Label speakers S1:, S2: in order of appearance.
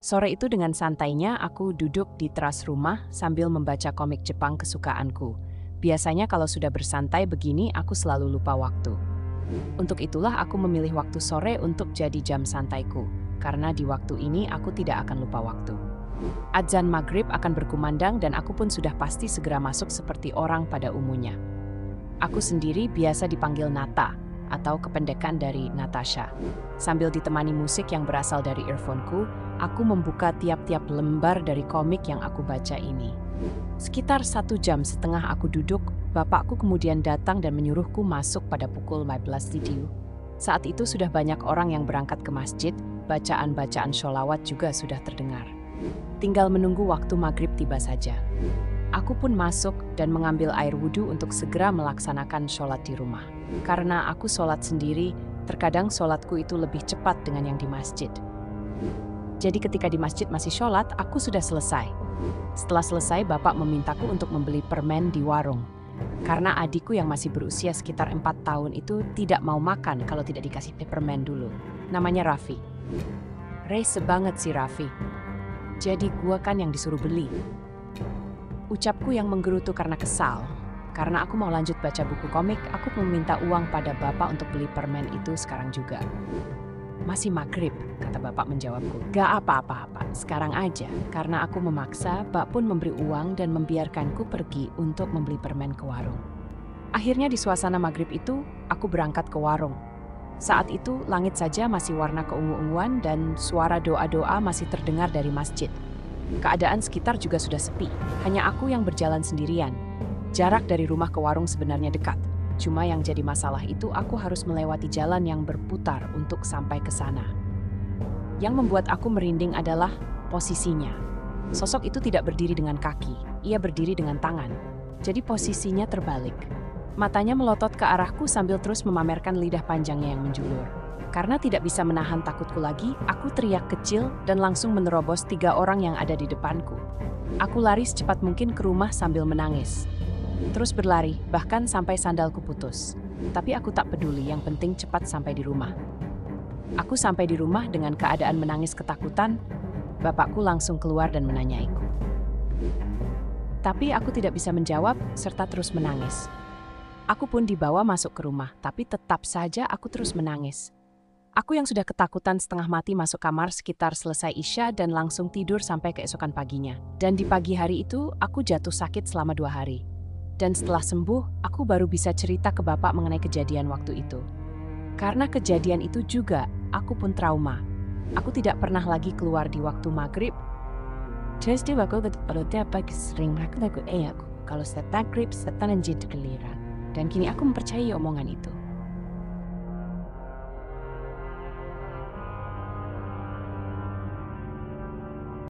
S1: Sore itu dengan santainya aku duduk di teras rumah sambil membaca komik Jepang kesukaanku. Biasanya kalau sudah bersantai begini aku selalu lupa waktu. Untuk itulah aku memilih waktu sore untuk jadi jam santaiku. Karena di waktu ini aku tidak akan lupa waktu. Adzan maghrib akan berkumandang dan aku pun sudah pasti segera masuk seperti orang pada umumnya. Aku sendiri biasa dipanggil Nata atau kependekan dari Natasha. Sambil ditemani musik yang berasal dari earphone-ku, aku membuka tiap-tiap lembar dari komik yang aku baca ini. Sekitar 1,5 jam aku duduk, bapakku kemudian datang dan menyuruhku masuk pada pukul 15.00. Saat itu sudah banyak orang yang berangkat ke masjid, bacaan-bacaan sholawat juga sudah terdengar. Tinggal menunggu waktu maghrib tiba saja. Aku pun masuk dan mengambil air wudhu untuk segera melaksanakan sholat di rumah. Karena aku sholat sendiri, terkadang sholatku itu lebih cepat dengan yang di masjid. Jadi ketika di masjid masih sholat, aku sudah selesai. Setelah selesai, bapak memintaku untuk membeli permen di warung. Karena adikku yang masih berusia sekitar 4 tahun itu tidak mau makan kalau tidak dikasih permen dulu. Namanya Raffi. Rese banget si Raffi. Jadi gua kan yang disuruh beli. Ucapku yang menggerutu karena kesal. Karena aku mau lanjut baca buku komik, aku meminta uang pada bapak untuk beli permen itu sekarang juga. Masih maghrib, kata bapak menjawabku. Gak apa-apa, sekarang aja. Karena aku memaksa, Bap pun memberi uang dan membiarkanku pergi untuk membeli permen ke warung. Akhirnya di suasana maghrib itu, aku berangkat ke warung. Saat itu, langit saja masih warna keungu-unguan dan suara doa-doa masih terdengar dari masjid. Keadaan sekitar juga sudah sepi, hanya aku yang berjalan sendirian. Jarak dari rumah ke warung sebenarnya dekat. Cuma yang jadi masalah itu aku harus melewati jalan yang berputar untuk sampai ke sana. Yang membuat aku merinding adalah posisinya. Sosok itu tidak berdiri dengan kaki, ia berdiri dengan tangan. Jadi posisinya terbalik. Matanya melotot ke arahku sambil terus memamerkan lidah panjangnya yang menjulur. Karena tidak bisa menahan takutku lagi, aku teriak kecil dan langsung menerobos 3 orang yang ada di depanku. Aku lari secepat mungkin ke rumah sambil menangis. Terus berlari, bahkan sampai sandalku putus. Tapi aku tak peduli, yang penting cepat sampai di rumah. Aku sampai di rumah dengan keadaan menangis ketakutan, bapakku langsung keluar dan menanyaiku. Tapi aku tidak bisa menjawab, serta terus menangis. Aku pun dibawa masuk ke rumah, tapi tetap saja aku terus menangis. Aku yang sudah ketakutan setengah mati masuk kamar sekitar selesai Isya dan langsung tidur sampai keesokan paginya. Dan di pagi hari itu, aku jatuh sakit selama 2 hari. Dan setelah sembuh, aku baru bisa cerita ke bapak mengenai kejadian waktu itu. Karena kejadian itu juga, aku pun trauma. Aku tidak pernah lagi keluar di waktu maghrib. Terus dia waktu kalau dia pagi sering aku kalau setelah maghrib, setelah jadi keliran. Dan kini aku mempercayai omongan itu.